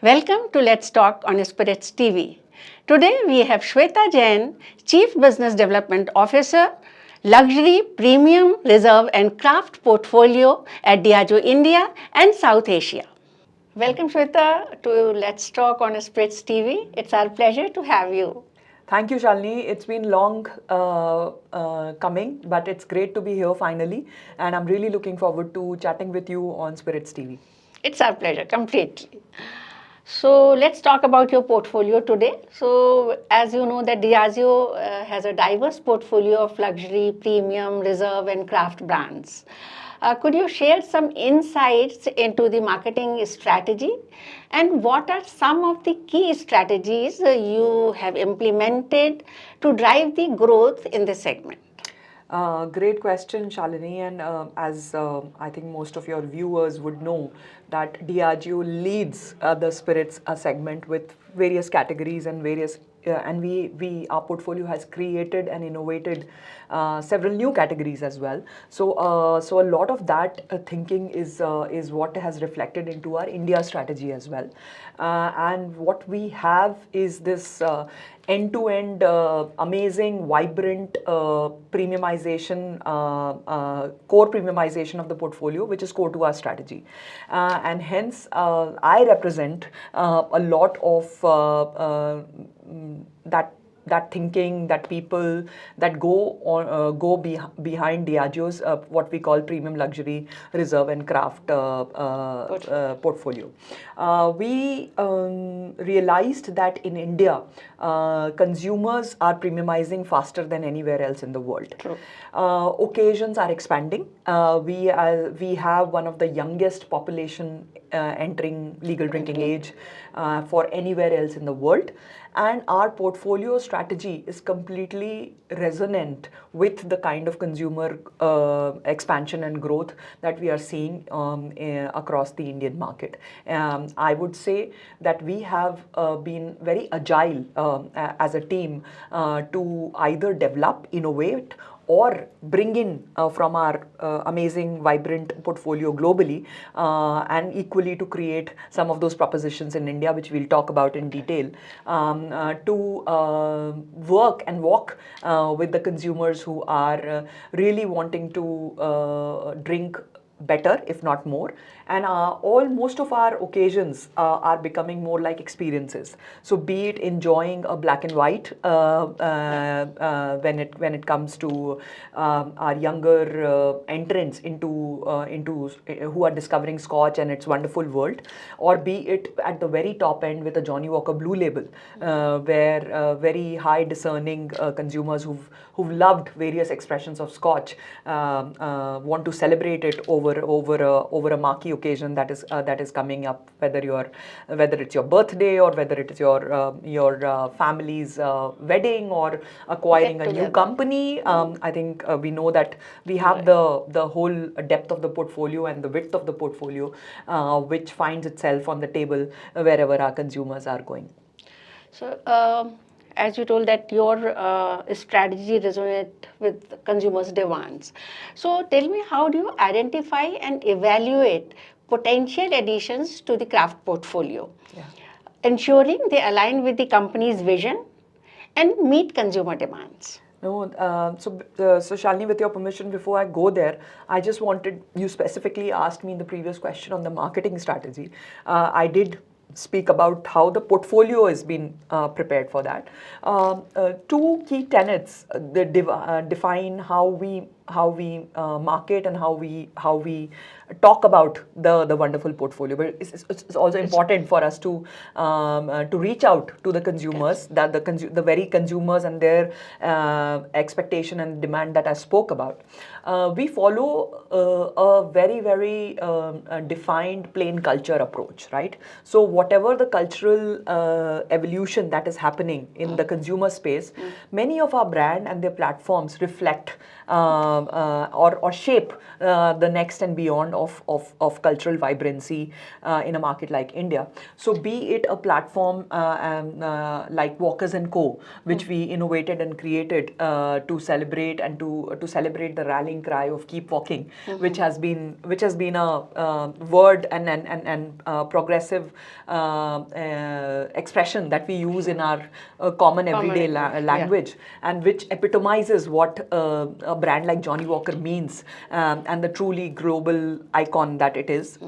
Welcome to Let's Talk on Spirits TV. Today we have Shweta Jain, Chief Business Development Officer, Luxury, Premium, Reserve and Craft Portfolio at Diageo India and South Asia. Welcome Shweta to Let's Talk on Spirits TV. It's our pleasure to have you. Thank you, Shalini. It's been long coming, but it's great to be here finally. And I'm really looking forward to chatting with you on Spirits TV. It's our pleasure, completely. So let's talk about your portfolio today. So as you know that Diageo has a diverse portfolio of luxury, premium, reserve and craft brands. Could you share some insights into the marketing strategy and what are some of the key strategies you have implemented to drive the growth in this segment? Great question, Shalini. And as I think most of your viewers would know, that Diageo leads the spirits segment with various categories and various. And our portfolio has created and innovated several new categories as well. So a lot of that thinking is what has reflected into our India strategy as well. And what we have is this end-to-end amazing, vibrant premiumization, core premiumization of the portfolio, which is core to our strategy. And hence, I represent a lot of that thinking, that people that go behind Diageo's what we call premium, luxury, reserve and craft portfolio. We realized that in India, consumers are premiumizing faster than anywhere else in the world. True. Occasions are expanding. We have one of the youngest population entering legal drinking age for anywhere else in the world. And our portfolio strategy is completely resonant with the kind of consumer expansion and growth that we are seeing across the Indian market. I would say that we have been very agile as a team to either develop, innovate, or bring in from our amazing, vibrant portfolio globally, and equally to create some of those propositions in India, which we'll talk about in detail, to work and walk with the consumers who are really wanting to drink better, if not more. And most of our occasions are becoming more like experiences. So be it enjoying a black and white when it comes to our younger entrants into who are discovering Scotch and its wonderful world, or be it at the very top end with a Johnnie Walker Blue Label, where very high discerning consumers who've loved various expressions of Scotch want to celebrate it over a marquee occasion that is coming up, whether it's your birthday or whether it is your family's wedding or acquiring a new company. I think we know that we have the whole depth of the portfolio and the width of the portfolio, which finds itself on the table wherever our consumers are going. So, as you told that your strategy resonates with consumers' demands. So tell me, how do you identify and evaluate potential additions to the craft portfolio, ensuring they align with the company's vision and meet consumer demands? No, so Shalini, with your permission, before I go there, I just wanted, you specifically asked me in the previous question on the marketing strategy. I did speak about how the portfolio has been prepared for that. Two key tenets that define how we market and how we talk about the wonderful portfolio. But it's also important for us to reach out to the consumers, that the very consumers and their expectation and demand that I spoke about. We follow a very, very defined plain culture approach, right? So whatever the cultural evolution that is happening in the consumer space, many of our brand and their platforms reflect or shape the next and beyond of cultural vibrancy in a market like India. So be it a platform like Walkers and Co, which we innovated and created to celebrate and to celebrate the rallying cry of keep walking, which has been a word and progressive expression that we use in our common everyday language, and which epitomizes what a brand like Johnnie Walker means, and the truly global icon that it is.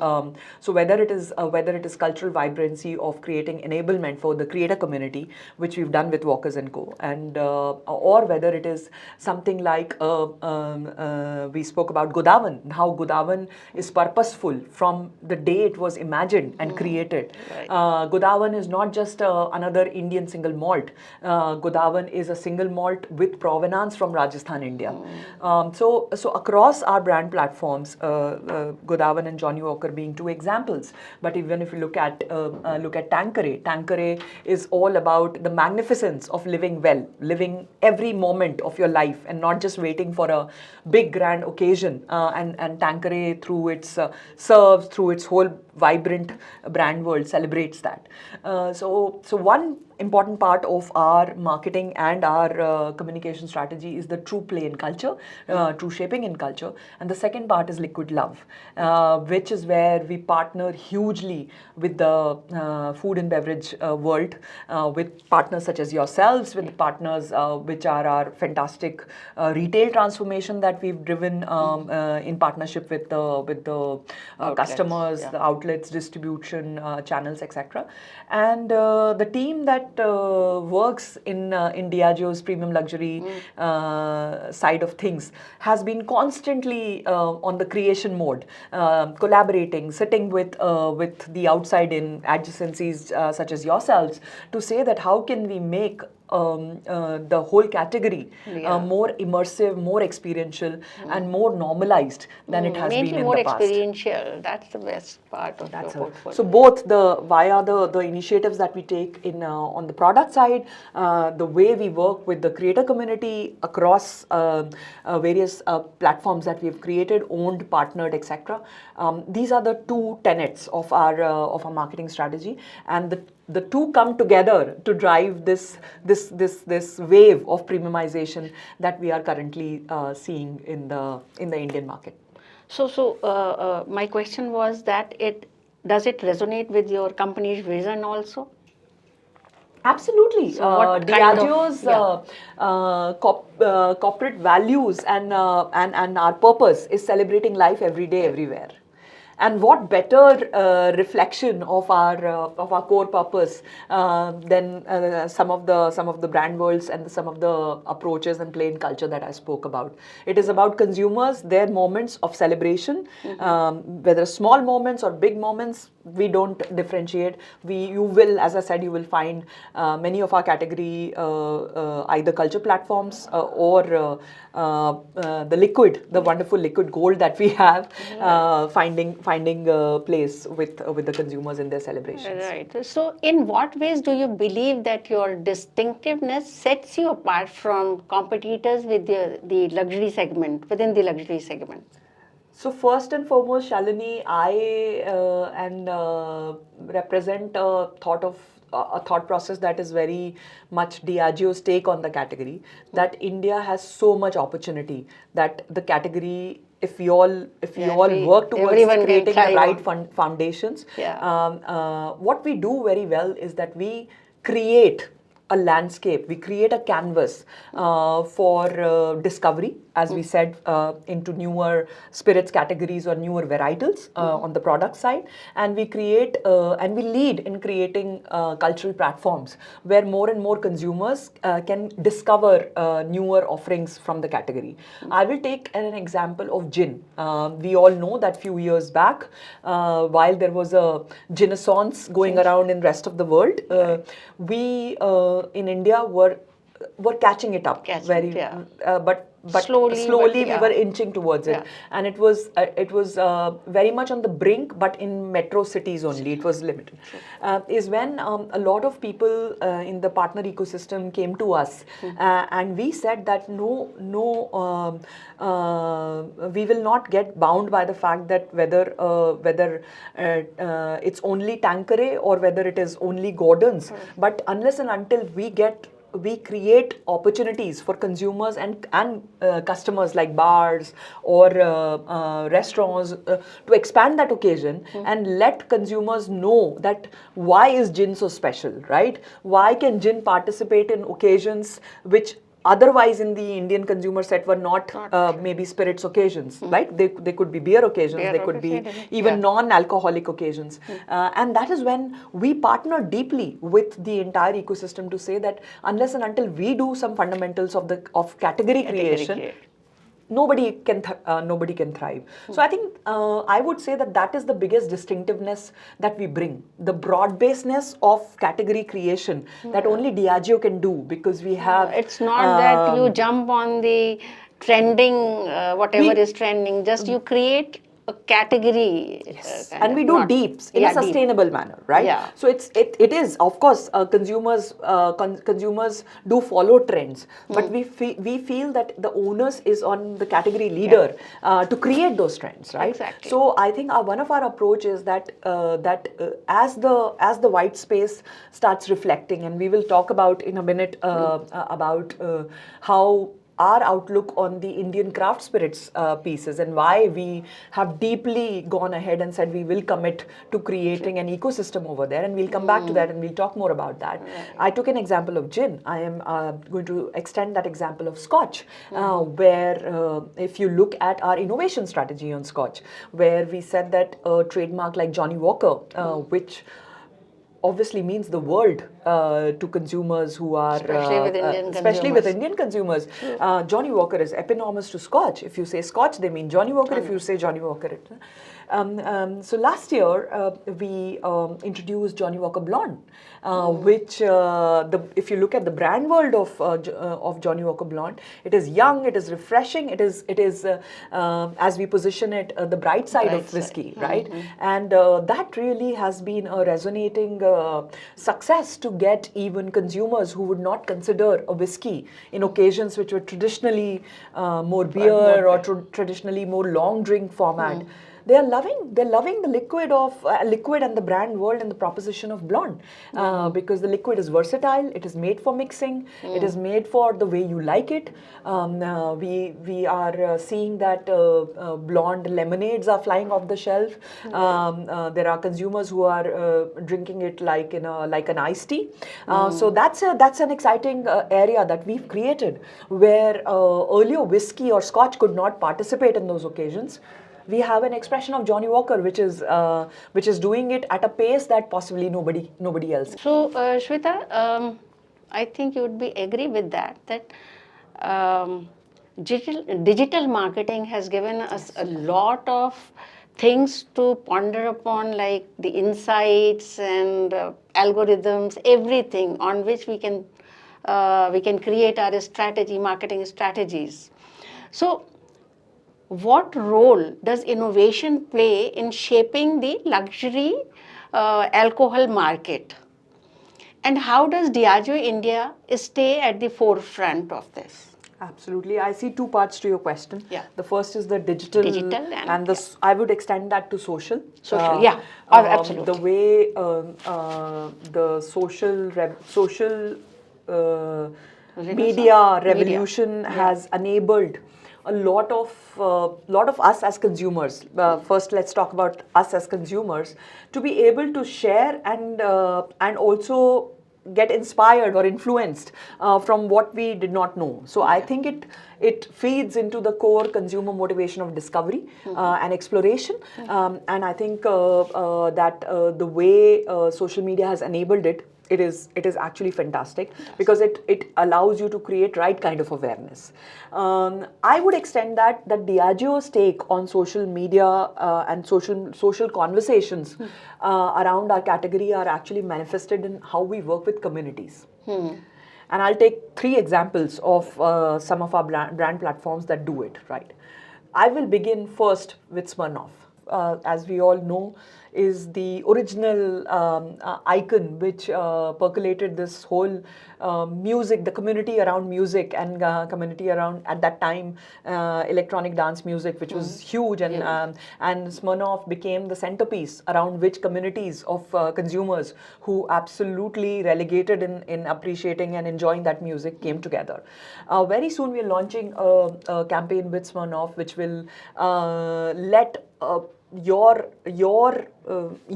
So whether it is cultural vibrancy of creating enablement for the creator community, which we've done with Walkers and Co, and or whether it is something like we spoke about Godawan, how Godawan is purposeful from the day it was imagined and created. Right. Godawan is not just another Indian single malt. Godawan is a single malt with provenance from Rajasthan, India. So across our brand platforms, Godawan and Johnnie Walker being two examples. But even if you look at Tanqueray is all about the magnificence of living well, living every moment of your life, and not just waiting for a big grand occasion. And Tanqueray, through its serves, through its whole vibrant brand world, celebrates that. So one important part of our marketing and our communication strategy is the true play in culture, true shaping in culture. And the second part is liquid love, which is where we partner hugely with the food and beverage world, with partners such as yourselves, with partners which are our fantastic retail transformation that we've driven in partnership with the customers, the outlets, distribution channels, etc. And the team that works in Diageo's premium luxury side of things has been constantly on the creation mode, collaborating, sitting with the outside in adjacencies such as yourselves, to say that how can we make the whole category more immersive, more experiential, and more normalized than it has been in the past. Mainly more experiential. That's the best part of your portfolio. So both via the initiatives that we take in on the product side, the way we work with the creator community across various platforms that we've created, owned, partnered, etc. These are the two tenets of our marketing strategy, and the two come together to drive this wave of premiumization that we are currently seeing in the Indian market. So my question was that does it resonate with your company's vision also? Absolutely. So what Diageo's corporate values and our purpose is celebrating life every day, everywhere. And what better reflection of our core purpose than some of the brand worlds and some of the approaches and plain culture that I spoke about. It is about consumers, their moments of celebration, whether small moments or big moments. We don't differentiate. You will, as I said, you will find many of our category either culture platforms or the wonderful liquid gold that we have, finding place with the consumers in their celebrations. Right. So in what ways do you believe that your distinctiveness sets you apart from competitors with the luxury segment, within the luxury segment? So first and foremost, Shalini, I represent a thought process that is very much Diageo's take on the category, that India has so much opportunity, that the category, if we all work towards creating the right foundations, what we do very well is that we create a landscape, we create a canvas for discovery, as we said, into newer spirits categories or newer varietals on the product side, and we create and we lead in creating cultural platforms where more and more consumers can discover newer offerings from the category. I will take an example of gin. We all know that few years back, while there was a ginaissance going around in rest of the world, we in India were were catching it up but slowly we were inching towards it, and it was very much on the brink, but in metro cities only it was limited. Is when a lot of people in the partner ecosystem came to us, and we said that no, we will not get bound by the fact that whether it's only Tanqueray or whether it is only Gordon's, but unless and until we create opportunities for consumers and customers like bars or restaurants to expand that occasion and let consumers know that why is gin so special, right? Why can gin participate in occasions which otherwise in the Indian consumer set were not maybe spirits occasions, right? They could be beer occasions, they could be even non-alcoholic occasions. And that is when we partner deeply with the entire ecosystem to say that unless and until we do some fundamentals of category creation, nobody can thrive. So I think I would say that is the biggest distinctiveness that we bring, the broad-basedness of category creation that only Diageo can do, because we have. It's not that you jump on the trending, whatever is trending. Just you create a category. Yes. And we do deeps in a sustainable manner, right? Yeah. So it is, of course, consumers do follow trends, but we feel that the onus is on the category leader to create those trends, right? Exactly. So I think one of our approach is that as the white space starts reflecting, and we will talk about in a minute about how our outlook on the Indian craft spirits pieces and why we have deeply gone ahead and said we will commit to creating an ecosystem over there, and we'll come back to that and we'll talk more about that. I took an example of gin. I am going to extend that example of Scotch, where if you look at our innovation strategy on Scotch, where we said that a trademark like Johnny Walker, which obviously means the world to consumers who are especially with Indian consumers. Johnny Walker is eponymous to Scotch. If you say Scotch, they mean Johnny Walker. If you say Johnny Walker, so last year we introduced Johnny Walker Blonde, which if you look at the brand world of Johnny Walker Blonde, it is young, it is refreshing, it is as we position it, the bright side of whiskey, right? And that really has been a resonating success to get even consumers who would not consider a whiskey in occasions which were traditionally more beer or traditionally more long drink format. They're loving the liquid and the brand world and the proposition of blonde, because the liquid is versatile. It is made for mixing. It is made for the way you like it. We are seeing that blonde lemonades are flying off the shelf. There are consumers who are drinking it like an iced tea. So that's an exciting area that we've created, where earlier whiskey or Scotch could not participate in those occasions. We have an expression of Johnny Walker, which is doing it at a pace that possibly nobody else. So, Shweta, I think you would agree with that digital marketing has given us a lot of things to ponder upon, like the insights and algorithms, everything on which we can create our marketing strategies. So, what role does innovation play in shaping the luxury alcohol market? And how does Diageo India stay at the forefront of this? Absolutely. I see two parts to your question. Yeah. The first is the digital and I would extend that to social. Absolutely. The way the social media revolution has enabled a lot of us as consumers. First, let's talk about us as consumers, to be able to share and also get inspired or influenced from what we did not know. So I think it feeds into the core consumer motivation of discovery and exploration. And I think that the way social media has enabled it, it is actually fantastic, because it allows you to create right kind of awareness. I would extend that Diageo's take on social media and social conversations around our category are actually manifested in how we work with communities. And I'll take 3 examples of some of our brand platforms that do it, right? I will begin first with Smirnoff. As we all know, is the original icon which percolated this whole music, the community around music, and community around, at that time, electronic dance music, which was huge, and Smirnoff became the centerpiece around which communities of consumers who absolutely relegated in appreciating and enjoying that music came together. Very soon we are launching a campaign with Smirnoff, which will let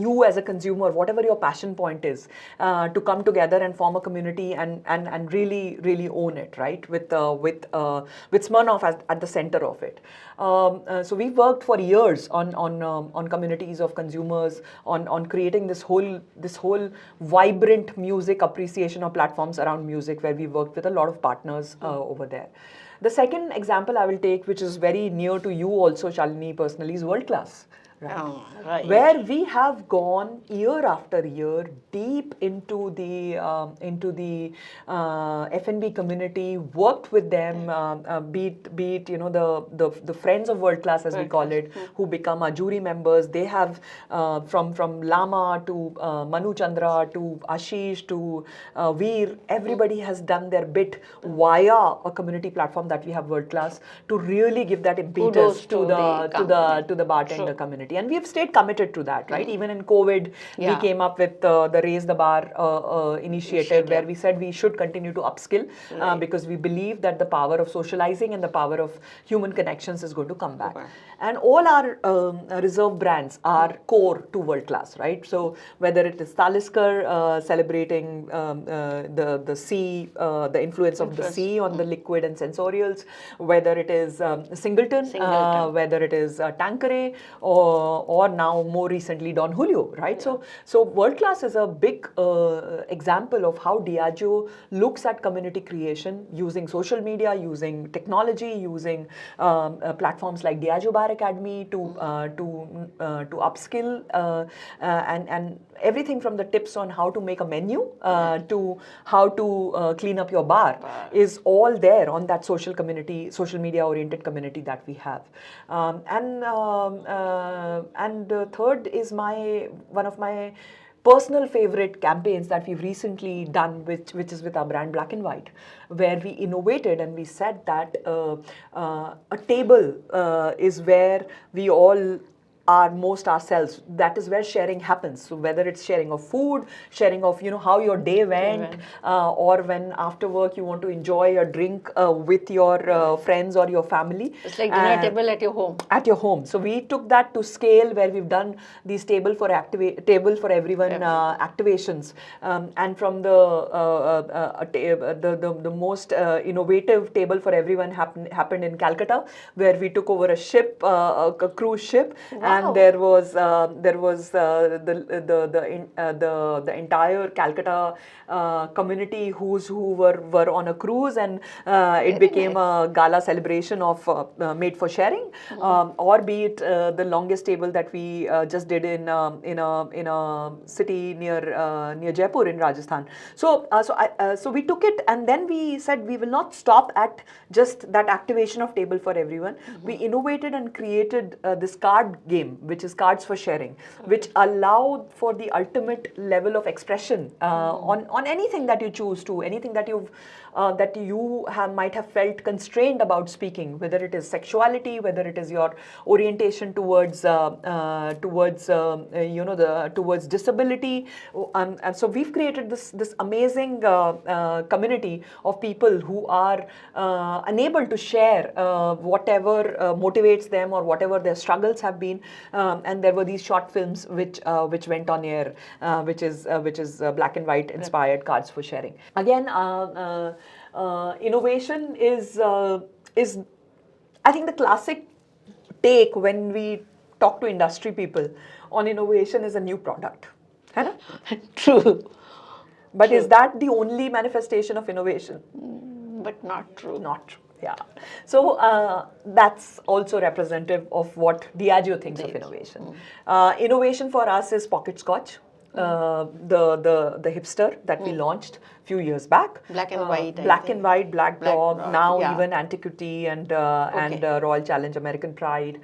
you as a consumer, whatever your passion point is, to come together and form a community and really own it, right? With Smirnoff at the center of it. So we've worked for years on communities of consumers, on creating this whole vibrant music appreciation of platforms around music, where we worked with a lot of partners over there. The second example I will take, which is very near to you also, Shalini, personally, is World Class. Right. Oh, right. Where we have gone year after year deep into the F&B community, worked with them, be it the friends of World Class, as we call it, who become our jury members. They have from Lama to Manu Chandra to Ashish to Veer, everybody has done their bit via a community platform that we have, World Class, to really give that impetus to the bartender community. And we've stayed committed to that, right? Even in COVID, we came up with the Raise the Bar initiative, where we said we should continue to upskill, because we believe that the power of socializing and the power of human connections is going to come back. And all our reserve brands are core to World Class, right? So whether it is Talisker celebrating the sea, the influence of the sea on the liquid and sensorials, whether it is Singleton, whether it is Tanqueray, or now more recently Don Julio, right? So World Class is a big example of how Diageo looks at community creation using social media, using technology, using platforms like Diageo Bar Academy to upskill, and everything from the tips on how to make a menu to how to clean up your bar is all there on that social media oriented community that we have. And third is one of my personal favorite campaigns that we've recently done, which is with our brand Black and White, where we innovated and we said that a table is where we all are most ourselves. That is where sharing happens. So whether it's sharing of food, sharing of how your day went, or when after work you want to enjoy a drink with your friends or your family. It's like dinner table at your home. At your home. So we took that to scale, where we've done these table for everyone activations, and from the most innovative table for everyone happened in Calcutta, where we took over a ship, a cruise ship. Wow. And there was the entire Calcutta community who were on a cruise, and it became a gala celebration of made for sharing, or be it the longest table that we just did in a city near Jaipur in Rajasthan. So we took it, and then we said we will not stop at just that activation of table for everyone. We innovated and created this card game, which is cards for sharing, which allowed for the ultimate level of expression on anything that you choose to, anything that you might have felt constrained about speaking, whether it is sexuality, whether it is your orientation towards disability, and so we've created this amazing community of people who are unable to share whatever motivates them or whatever their struggles have been, and there were these short films which went on air, which is Black and White inspired cards for sharing. Again, innovation is I think the classic take when we talk to industry people on innovation is a new product. True. But is that the only manifestation of innovation? But not true. Not true. Yeah. So that's also representative of what Diageo thinks of innovation. Innovation for us is pocket scotch. the hipster that we launched few years back. Black and white, I Black think. and white, Black Black Dog, Dog, now yeah. even Antiquity and Royal Challenge, American Pride.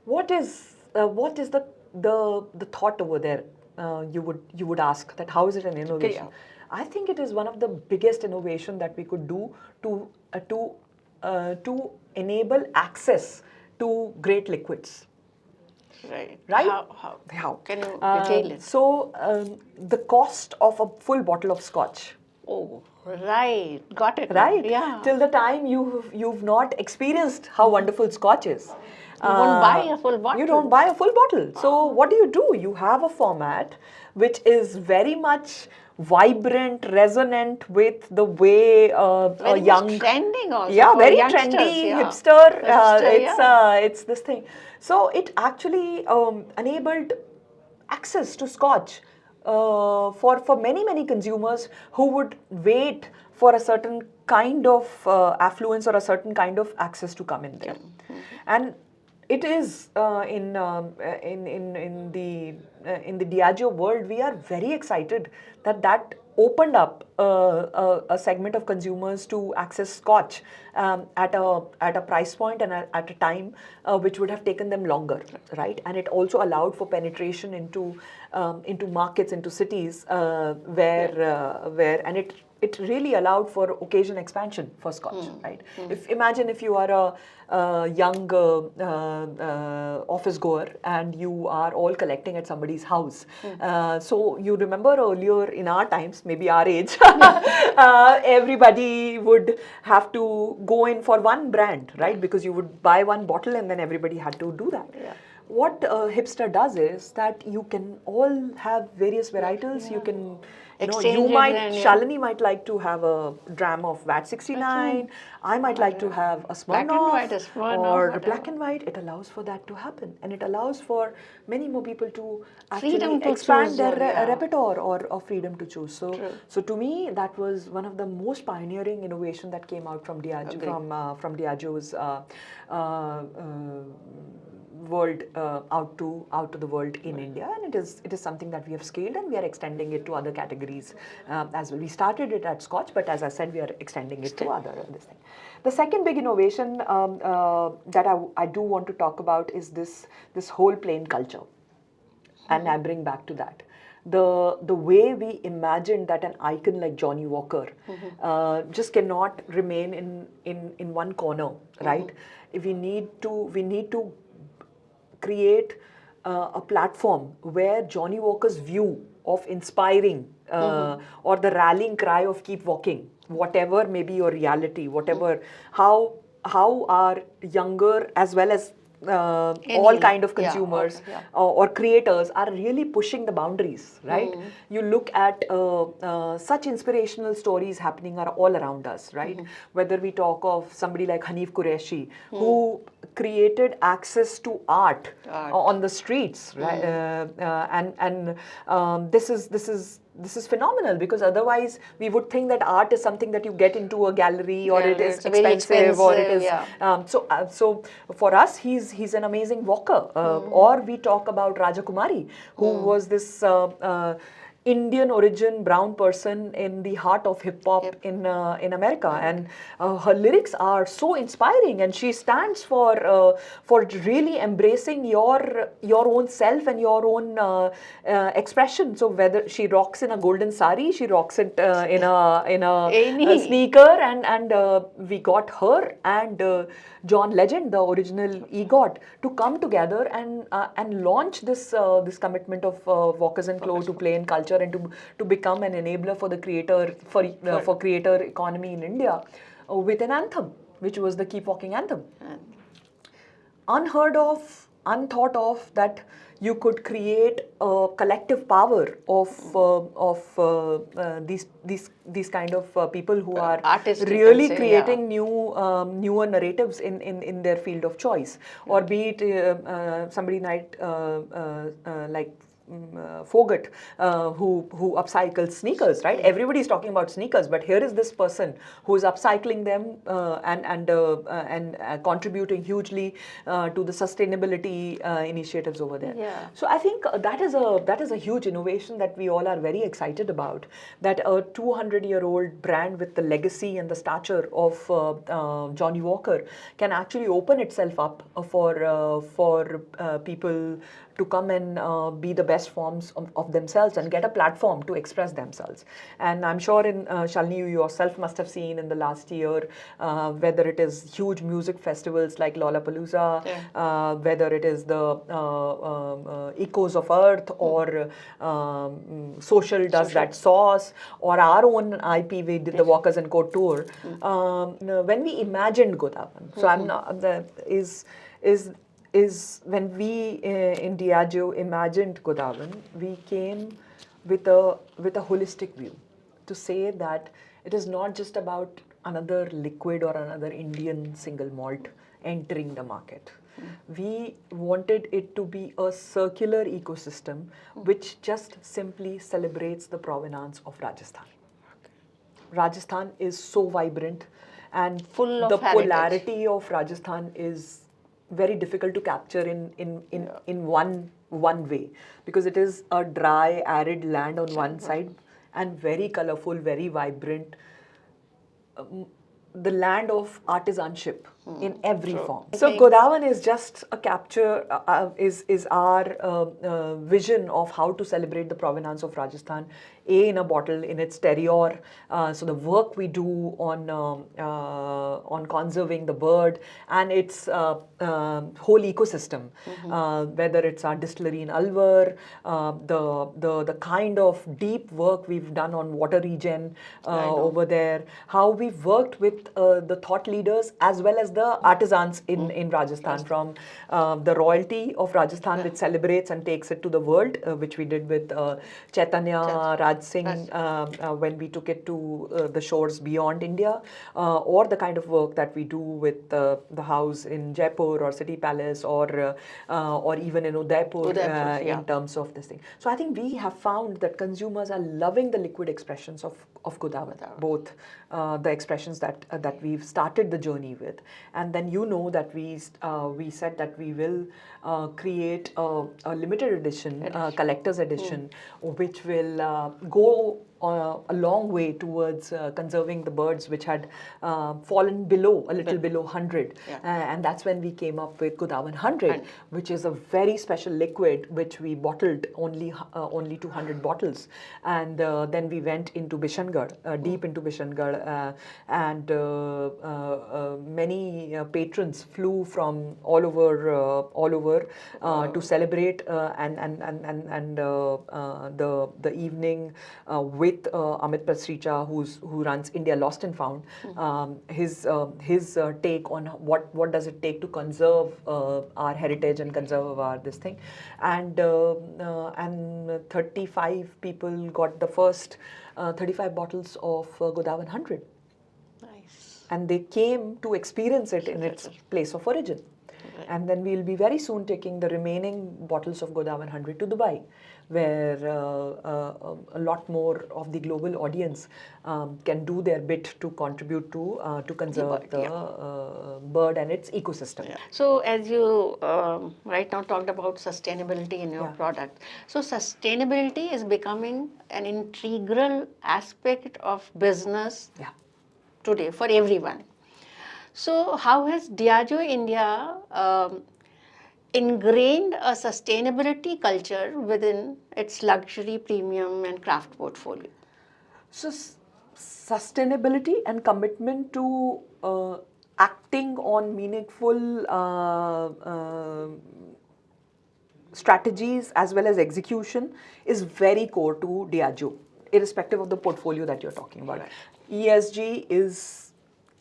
What is the thought over there? You would ask that how is it an innovation? Yeah. I think it is one of the biggest innovation that we could do to enable access to great liquids. Right. Right? How? Can you detail it? So the cost of a full bottle of scotch. Oh, right. Got it. Now. Right? Yeah. Till the time you've not experienced how wonderful scotch is. You won't buy a full bottle. You don't buy a full bottle. So what do? You have a format which is very much vibrant, resonant with the way a young, trending also. yeah, very youngsters, trendy yeah. hipster. Hipster, It's this thing. So it actually enabled access to scotch for many consumers who would wait for a certain kind of affluence or a certain kind of access to come in there. And it is in the Diageo world, we are very excited that opened up a segment of consumers to access scotch at a price point and at a time which would have taken them longer, right? And it also allowed for penetration into markets, into cities where and it really allowed for occasion expansion for scotch, right? Imagine if you are a young office goer and you are all collecting at somebody's house. So you remember earlier in our times, maybe our age, everybody would have to go in for one brand, right? Because you would buy one bottle and then everybody had to do that. Yeah. What hipster does is that you can all have various varietals. You can, Shalini might like to have a dram of VAT 69. I might like to have a Smirnoff or black and white. It allows for that to happen, and it allows for many more people to actually expand their repertoire or freedom to choose. So to me, that was one of the most pioneering innovation that came out from Diageo, from Diageo's world out to the world in India, and it is something that we have scaled and we are extending it to other categories as well. We started it at Scotch, but as I said, we are extending it to other this thing. The second big innovation that I do want to talk about is this whole plain culture, and I bring back to that. The way we imagined that an icon like Johnny Walker just cannot remain in one corner, right? We need to create a platform where Johnny Walker's view of inspiring or the rallying cry of keep walking, whatever may be your reality, whatever, how our younger as well as all kind of consumers or creators are really pushing the boundaries, right? You look at such inspirational stories happening are all around us, right? Whether we talk of somebody like Hanif Qureshi, who created access to art on the streets, right? And this is phenomenal, because otherwise we would think that art is something that you get into a gallery or it is expensive or it is so for us he's an amazing walker. Or we talk about Raja Kumari, who was this Indian origin brown person in the heart of hip hop in America, and her lyrics are so inspiring, and she stands for really embracing your own self and your own expression. So whether she rocks in a golden sari, she rocks it in a sneaker, and we got her and John Legend, the original EGOT, to come together and launch this commitment of Walkers and Clo to play in culture and to become an enabler for the creator for creator economy in India with an anthem, which was the Keep Walking anthem. Unheard of, unthought of, that you could create a collective power of these kind of people who are really creating newer narratives in their field of choice, or be it somebody like Fogart, who upcycles sneakers, right? Everybody is talking about sneakers, but here is this person who is upcycling them and contributing hugely to the sustainability initiatives over there. Yeah. So I think that is a huge innovation that we all are very excited about. That a 200-year-old brand with the legacy and the stature of Johnny Walker can actually open itself up for people to come and be the best forms of themselves and get a platform to express themselves. And I'm sure Shalini, you yourself must have seen in the last year, whether it is huge music festivals like Lollapalooza, whether it is the Echoes of Earth or Social does that sauce, or our own IP, we did the Walkers and Co tour. When we imagined Godawan, so I'm not is when we in Diageo imagined Godawan, we came with a holistic view to say that it is not just about another liquid or another Indian single malt entering the market. We wanted it to be a circular ecosystem which just simply celebrates the provenance of Rajasthan. Rajasthan is so vibrant, and full of the heritage. polarity of Rajasthan is very difficult to capture in one way, because it is a dry, arid land on one side and very colorful, very vibrant. The land of artisanship in every form. So Godawan is just a capture, is our vision of how to celebrate the provenance of Rajasthan, in a bottle, in its terroir. So the work we do on conserving the bird and its whole ecosystem, whether it's our distillery in Alwar, the kind of deep work we've done on water regen over there, how we've worked with the thought leaders as well as the artisans in Rajasthan, from the royalty of Rajasthan, which celebrates and takes it to the world, which we did with Chaitanya Raj Singh when we took it to the shores beyond India, or the kind of work that we do with the house in Jaipur or City Palace, or even in Udaipur, in terms of this thing. So I think we have found that consumers are loving the liquid expressions of Godawan, both the expressions that we've started the journey with, and then that we said that we will create a limited edition, collector's edition, which will go a long way towards conserving the birds which had fallen below, a little below 100. And that's when we came up with Godawan 100, which is a very special liquid which we bottled only 200 bottles. And then we went into Bishangarh, deep into Bishangarh, and many patrons flew from all over to celebrate and the evening with Amit Pasricha, who runs India Lost and Found, his take on what does it take to conserve our heritage and conserve our this thing, and 35 people got the first 35 bottles of Godawan 100. Nice. And they came to experience it in its place of origin. And then we'll be very soon taking the remaining bottles of Godawan 100 to Dubai, where a lot more of the global audience can do their bit to contribute to conserve the bird and its ecosystem. So as you right now talked about sustainability in your product, so sustainability is becoming an integral aspect of business today for everyone. So how has Diageo India ingrained a sustainability culture within its luxury, premium and craft portfolio? So sustainability and commitment to acting on meaningful strategies as well as execution is very core to Diageo, irrespective of the portfolio that you're talking about. ESG is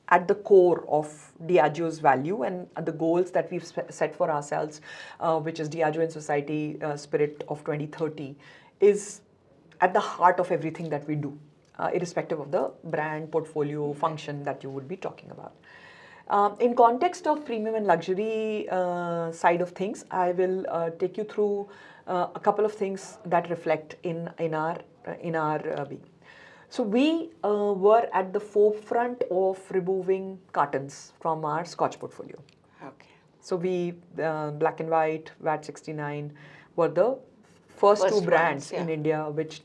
at the core of Diageo's value and the goals that we've set for ourselves, which is Diageo in Society Spirit of 2030, is at the heart of everything that we do, irrespective of the brand, portfolio, function that you would be talking about. In context of premium and luxury side of things, I will take you through a couple of things that reflect in our being. So we were at the forefront of removing cartons from our Scotch portfolio. Okay. So we, Black and White, VAT 69 were the first two brands in India which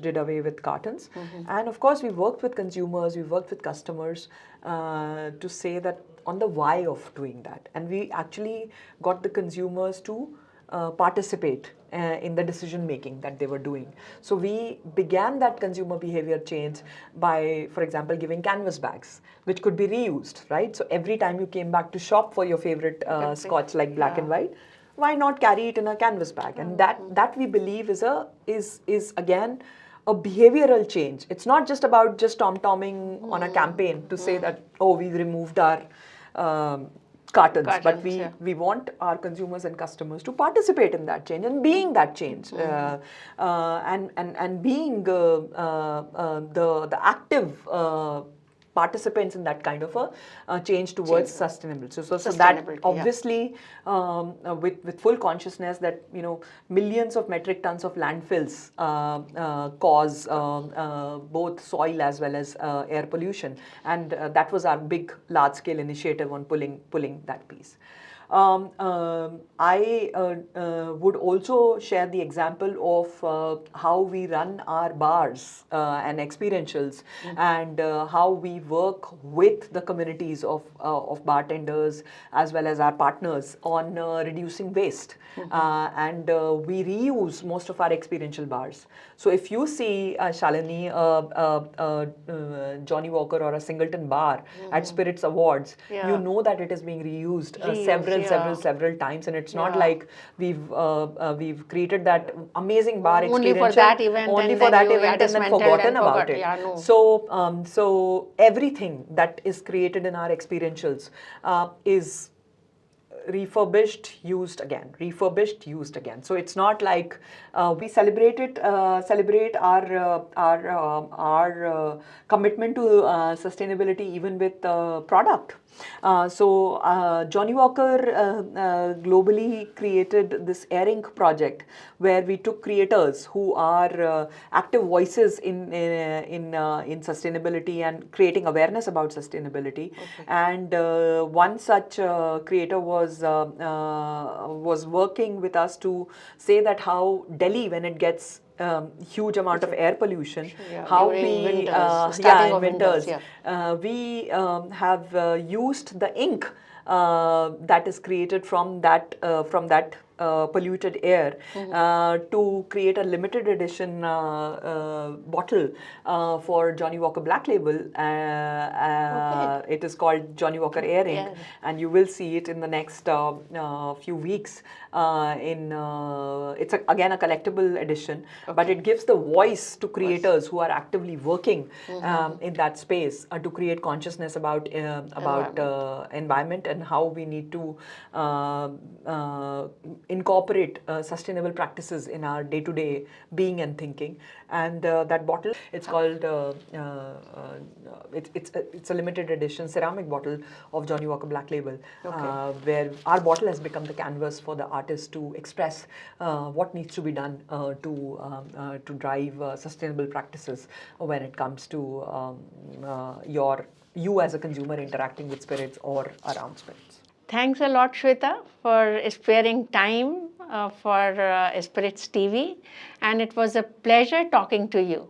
did away with cartons. And of course, we worked with consumers, we worked with customers to say that on the why of doing that. And we actually got the consumers to participate in the decision making that they were doing. So we began that consumer behavior change by, for example, giving canvas bags, which could be reused, right? So every time you came back to shop for your favorite Scotch like Black and White, why not carry it in a canvas bag? And that we believe is again a behavioral change. It's not just about just tom-tomming on a campaign to say that, oh, we've removed our cartons, but we want our consumers and customers to participate in that change and being that change, and being the active participants in that kind of a change towards sustainability. So that obviously, with full consciousness that millions of metric tons of landfills cause both soil as well as air pollution, and that was our big large-scale initiative on pulling that piece. I would also share the example of how we run our bars and experientials, and how we work with the communities of bartenders as well as our partners on reducing waste. And we reuse most of our experiential bars. So if you see, Shalini, Johnny Walker or a Singleton bar at Spirits Awards, you know that it is being reused several times, and it's not like we've created that amazing bar experiential only for that event and then forgotten about it. So everything that is created in our experientials is refurbished, used again, refurbished, used again. So it's not like we celebrate our commitment to sustainability even with product. So Johnny Walker globally created this Air Ink project, where we took creators who are active voices in sustainability and creating awareness about sustainability. And one such creator was working with us to say that how Delhi, when it gets huge amount of air pollution, how we in winters, we have used the ink that is created from that polluted air to create a limited edition bottle for Johnny Walker Black Label. It is called Johnny Walker Air Ink, and you will see it in the next few weeks. It's again a collectible edition, but it gives the voice to creators who are actively working in that space to create consciousness about environment and how we need to incorporate sustainable practices in our day-to-day being and thinking. And that bottle, it's called it's a limited edition ceramic bottle of Johnny Walker Black Label, where our bottle has become the canvas for the artist to express what needs to be done to drive sustainable practices when it comes to you as a consumer interacting with spirits or around spirits. Thanks a lot, Shweta, for sparing time for Spirits TV, and it was a pleasure talking to you.